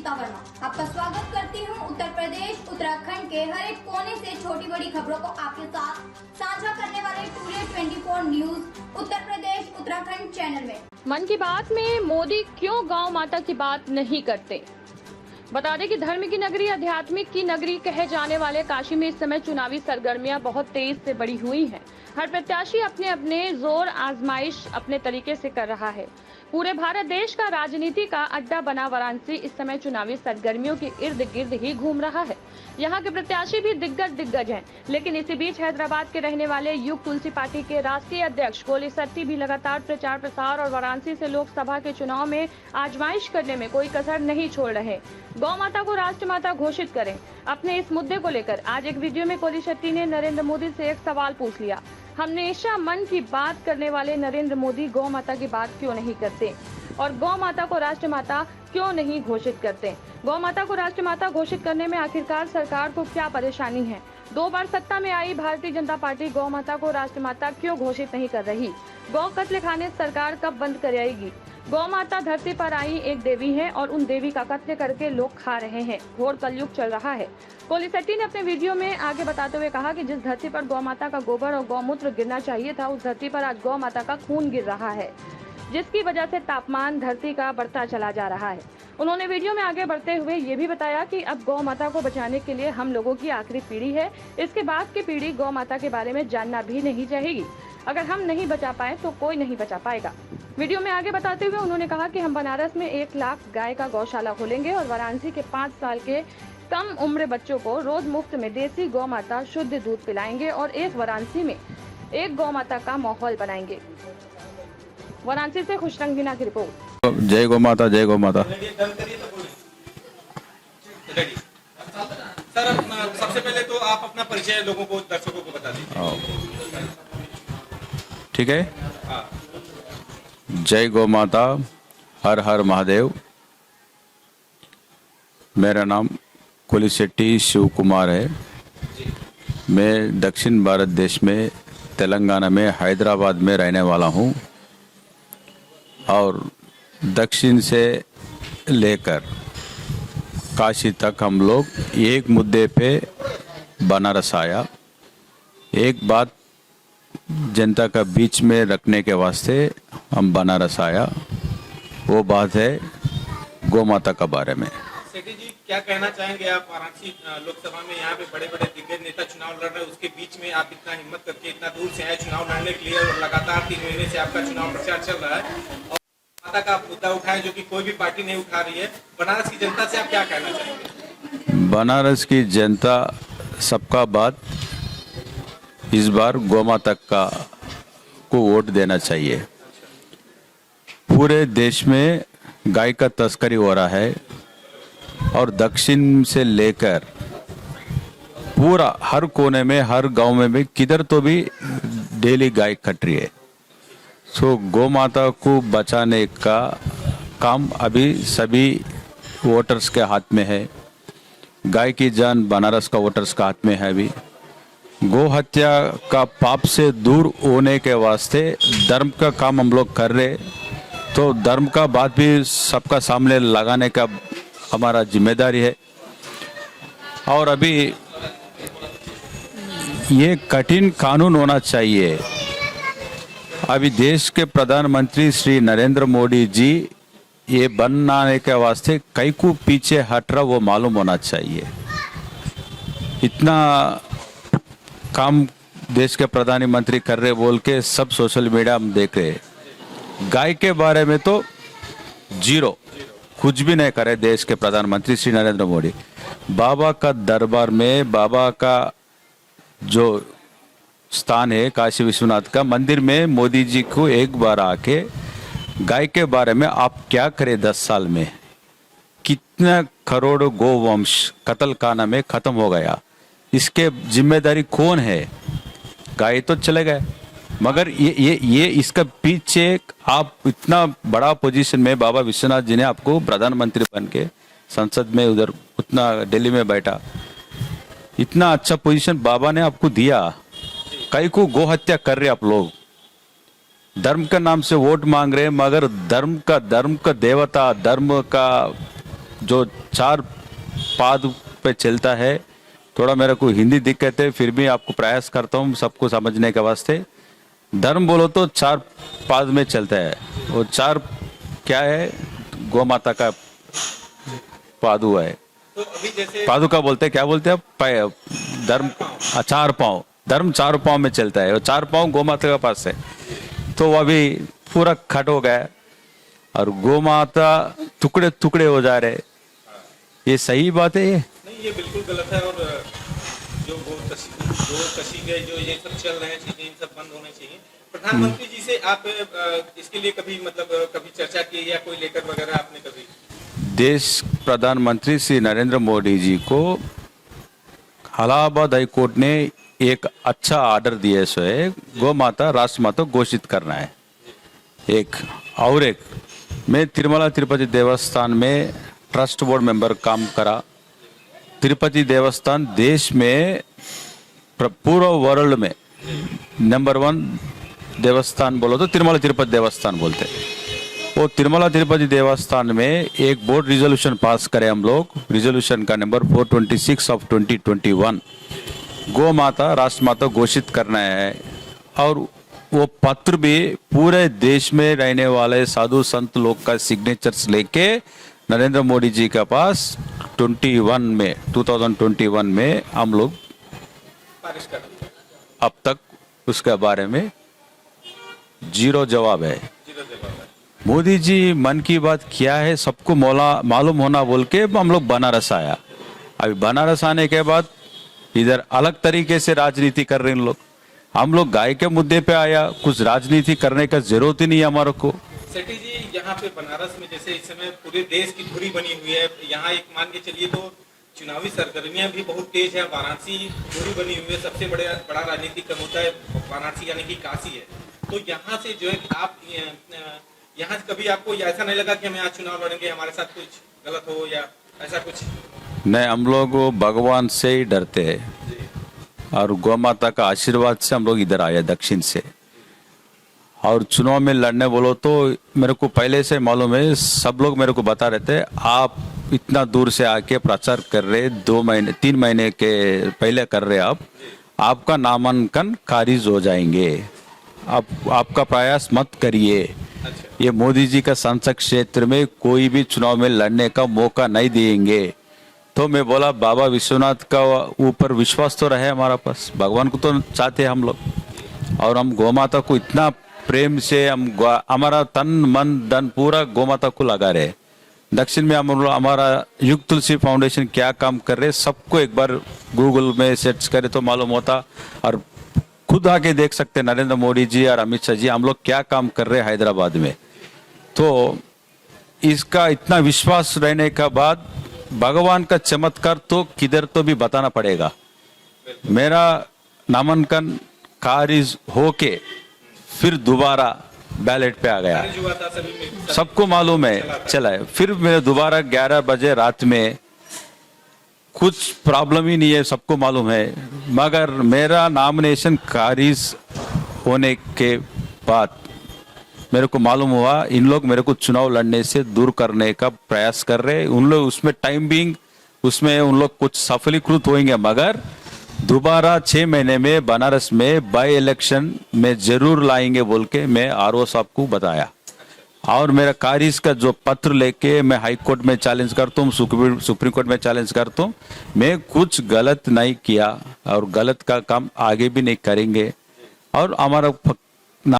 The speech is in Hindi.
संचिता वर्मा आपका स्वागत करती हूं उत्तर प्रदेश उत्तराखंड के हर एक कोने से छोटी बड़ी खबरों को आपके साथ साझा करने वाले today 24 news Uttar Pradesh Uttarakhand channel में। मन की बात में मोदी क्यों गौ माता की बात नहीं करते। बता दें कि धर्म की नगरी, आध्यात्मिक की नगरी कहे जाने वाले काशी में इस समय चुनावी सरगर्मियां बहुत तेज से बढ़ी हुई हैं। हर प्रत्याशी अपने अपने जोर आजमाइश अपने तरीके से कर रहा है। पूरे भारत देश का राजनीति का अड्डा बना वाराणसी इस समय चुनावी सरगर्मियों के इर्द गिर्द ही घूम रहा है। यहाँ के प्रत्याशी भी दिग्गज हैं, लेकिन इसी बीच हैदराबाद के रहने वाले युग तुलसी पार्टी के राष्ट्रीय अध्यक्ष कोली शेट्टी भी लगातार प्रचार प्रसार और वाराणसी से लोकसभा के चुनाव में आजमाइश करने में कोई कसर नहीं छोड़ रहे। गौ माता को राष्ट्रमाता घोषित करें, अपने इस मुद्दे को लेकर आज एक वीडियो में कोली शेट्टी ने नरेंद्र मोदी से एक सवाल पूछ लिया। हमेशा मन की बात करने वाले नरेंद्र मोदी गौ माता की बात क्यों नहीं करते और गौ माता को राष्ट्रमाता क्यों नहीं घोषित करते। गौ माता को राष्ट्रमाता घोषित करने में आखिरकार सरकार को क्या परेशानी है। 2 बार सत्ता में आई भारतीय जनता पार्टी गौ माता को राष्ट्रमाता क्यों घोषित नहीं कर रही। गौ कत्लेखाने सरकार कब बंद कराएगी। गौ माता धरती पर आई एक देवी है और उन देवी का कत्ल करके लोग खा रहे हैं। घोर कलयुग चल रहा है। कोली शेट्टी ने अपने वीडियो में आगे बताते हुए कहा कि जिस धरती पर गौ माता का गोबर और गौमूत्र गिरना चाहिए था, उस धरती पर आज गौ माता का खून गिर रहा है, जिसकी वजह से तापमान धरती का बढ़ता चला जा रहा है। उन्होंने वीडियो में आगे बढ़ते हुए ये भी बताया कि अब गौ माता को बचाने के लिए हम लोगों की आखिरी पीढ़ी है। इसके बाद की पीढ़ी गौ माता के बारे में जानना भी नहीं चाहेगी। अगर हम नहीं बचा पाए तो कोई नहीं बचा पाएगा। वीडियो में आगे बताते हुए उन्होंने कहा कि हम बनारस में 1 लाख गाय का गौशाला खोलेंगे और वाराणसी के 5 साल के कम उम्र बच्चों को रोज मुफ्त में देसी गौ माता शुद्ध दूध पिलाएंगे और इस वाराणसी में एक गौ माता का माहौल बनाएंगे। वाराणसी से खुशरंगीना की रिपोर्ट। जय गौ माता, जय गौ माता। सर, सबसे पहले तो आप अपना परिचय लोगों को, दर्शकों को बता दीजिए। ठीक है। जय गौ माता, हर हर महादेव। मेरा नाम कोली शेट्टी शिव कुमार है। मैं दक्षिण भारत देश में तेलंगाना में हैदराबाद में रहने वाला हूँ और दक्षिण से लेकर काशी तक हम लोग एक मुद्दे पे बनारस आया। एक बात जनता का बीच में रखने के वास्ते हम बनारस आया, वो बात है गौ माता का बारे में। शेट्टी जी, क्या कहना चाहेंगे आप? वाराणसी लोकसभा में यहाँ पे बड़े बड़े दिग्गज नेता चुनाव लड़ रहे हैं, उसके बीच में आप इतना हिम्मत करके इतना दूर से आए चुनाव लड़ने के लिए और लगातार 3 महीने से आपका चुनाव प्रचार चल रहा है और माता का मुद्दा उठाए जो कि कोई भी पार्टी नहीं उठा रही है। बनारस की जनता से आप क्या कहना चाहेंगे? बनारस की जनता सबका बात इस बार गौ माता का को वोट देना चाहिए। पूरे देश में गाय का तस्करी हो रहा है और दक्षिण से लेकर पूरा हर कोने में, हर गांव में भी किधर तो भी डेली गाय कट रही है। सो गौ माता को बचाने का काम अभी सभी वोटर्स के हाथ में है। गाय की जान बनारस का वोटर्स का हाथ में है। अभी गौ हत्या का पाप से दूर होने के वास्ते धर्म का काम हम लोग कर रहे, तो धर्म का बात भी सबका सामने लगाने का हमारा जिम्मेदारी है। और अभी ये कठिन कानून होना चाहिए। अभी देश के प्रधानमंत्री श्री नरेंद्र मोदी जी ये बनाने के वास्ते कई को पीछे हट रहा वो मालूम होना चाहिए। इतना काम देश के प्रधानमंत्री कर रहे बोल के सब सोशल मीडिया हम देख रहे। गाय के बारे में तो जीरो, कुछ भी नहीं करे देश के प्रधानमंत्री श्री नरेंद्र मोदी। बाबा का दरबार में, बाबा का जो स्थान है काशी विश्वनाथ का मंदिर में, मोदी जी को एक बार आके गाय के बारे में आप क्या करें 10 साल में, कितना करोड़ गोवंश कत्लखाना में खत्म हो गया, इसके जिम्मेदारी कौन है? गाय तो चले गए, मगर ये इसका पीछे आप इतना बड़ा पोजीशन में बाबा विश्वनाथ जी ने आपको प्रधानमंत्री बन के संसद में उधर उतना दिल्ली में बैठा, इतना अच्छा पोजीशन बाबा ने आपको दिया, कई को गो हत्या कर रहे आप लोग। धर्म के नाम से वोट मांग रहे, मगर धर्म का देवता, धर्म का जो 4 पाद पे चलता है, थोड़ा मेरे को हिंदी दिक्कत है, फिर भी आपको प्रयास करता हूँ सबको समझने के वास्ते। धर्म बोलो तो 4 पाद में चलता है। वो 4 क्या है? गौ माता का पादु है। तो अभी जैसे पादुका बोलते हैं, क्या बोलते हैं आप? धर्म 4 पाँव, धर्म 4 पाँव में चलता है। वो 4 पाँव गौ माता के पास है, तो वो अभी पूरा खट हो गया है और गौ माता टुकड़े टुकड़े हो जा रहे। ये सही बात है? ये नहीं, ये बिल्कुल गलत है। और जो कशी गए जो ये सब चल रहे हैं चीजें, इन सब बंद होने चाहिए। प्रधानमंत्री जी से आप इसके लिए कभी कभी चर्चा की या कोई लेटर वगैरह आपने कभी? देश प्रधानमंत्री श्री नरेंद्र मोदी जी को इलाहाबाद हाई कोर्ट ने एक अच्छा ऑर्डर दिया सो है, गौ माता राष्ट्र माता घोषित करना है। एक मैं तिरुमला तिरुपति देवस्थान में ट्रस्ट बोर्ड मेंबर काम करा। तिरुपति देवस्थान देश में पूरा वर्ल्ड में नंबर 1 देवस्थान बोलो तो तिरुमला तिरुपति देवस्थान बोलते हैं। वो तिरुमला तिरुपति देवस्थान में एक बोर्ड रिजोल्यूशन पास करे हम लोग, रिजोल्यूशन का नंबर 426 ऑफ 2021, गौ माता राष्ट्र माता घोषित करना है। और वो पत्र भी पूरे देश में रहने वाले साधु संत लोग का सिग्नेचर्स लेके नरेंद्र मोदी जी के पास 2021 में हम लोग पारिश कर दिया। अब तक उसके बारे में जीरो जवाब है। जीरो जवाब है। मोदी जी मन की बात क्या है सबको मालूम होना बोल के हम लोग बनारस आया। अभी बनारस आने के बाद इधर अलग तरीके से राजनीति कर रहे हैं लोग। हम लोग गाय के मुद्दे पे आया, कुछ राजनीति करने का जरूरत ही नहीं है हमारे को। सेठी जी, यहाँ पे बनारस में जैसे इस समय पूरे देश की धुरी बनी हुई है, यहाँ एक मान के चलिए तो चुनावी सरगर्मियां भी बहुत तेज है। वाराणसी धुरी बनी हुई है, सबसे बड़ा राजनीतिक समुदाय है वाराणसी यानी कि काशी है। तो यहाँ से जो है आप यहाँ से कभी आपको ऐसा नहीं लगा कि हम यहाँ चुनाव लड़ेंगे, हमारे साथ कुछ गलत हो या ऐसा कुछ? नहीं, हम लोग भगवान से ही डरते हैं और गौ माता का आशीर्वाद से हम लोग इधर आए दक्षिण से। और चुनाव में लड़ने बोलो तो मेरे को पहले से मालूम है, सब लोग मेरे को बता रहे थे आप इतना दूर से आके प्रचार कर रहे, 3 महीने के पहले कर रहे, आपका नामांकन खारिज हो जाएंगे, आपका प्रयास मत करिए। ये मोदी जी का संसद क्षेत्र में कोई भी चुनाव में लड़ने का मौका नहीं देंगे। तो मैं बोला बाबा विश्वनाथ का ऊपर विश्वास तो रहे हमारा पास, भगवान को तो चाहते हैं हम लोग। और हम गौ माता को इतना प्रेम से हमारा तन मन धन पूरा गौ माता को लगा रहे। दक्षिण में हमारा युग तुलसी फाउंडेशन क्या काम कर रहे सबको एक बार गूगल में सर्च करे तो मालूम होता। और खुद आके देख सकते नरेंद्र मोदी जी और अमित शाह जी हम लोग क्या काम कर रहे हैदराबाद में। तो इसका इतना विश्वास रहने का बाद भगवान का चमत्कार तो किधर तो भी बताना पड़ेगा। मेरा नामांकन खारिज होके फिर दोबारा बैलेट पे आ गया, सबको मालूम है चला है। फिर मैं दोबारा 11 बजे रात में, कुछ प्रॉब्लम ही नहीं है सबको मालूम है, मगर मेरा नॉमिनेशन खारिज होने के बाद मेरे को मालूम हुआ इन लोग मेरे को चुनाव लड़ने से दूर करने का प्रयास कर रहे। उन लोग उसमें टाइम बिंग उसमें उन लोग कुछ सफलीकृत होंगे, मगर दोबारा 6 महीने में बनारस में बाई इलेक्शन में जरूर लाएंगे बोल के मैं आरओ साहब को बताया। और मेरा खारिज का जो पत्र लेके मैं हाई कोर्ट में चैलेंज करता हूँ, सुप्रीम कोर्ट में चैलेंज करता हूँ। मैं कुछ गलत नहीं किया और गलत का काम आगे भी नहीं करेंगे। और हमारा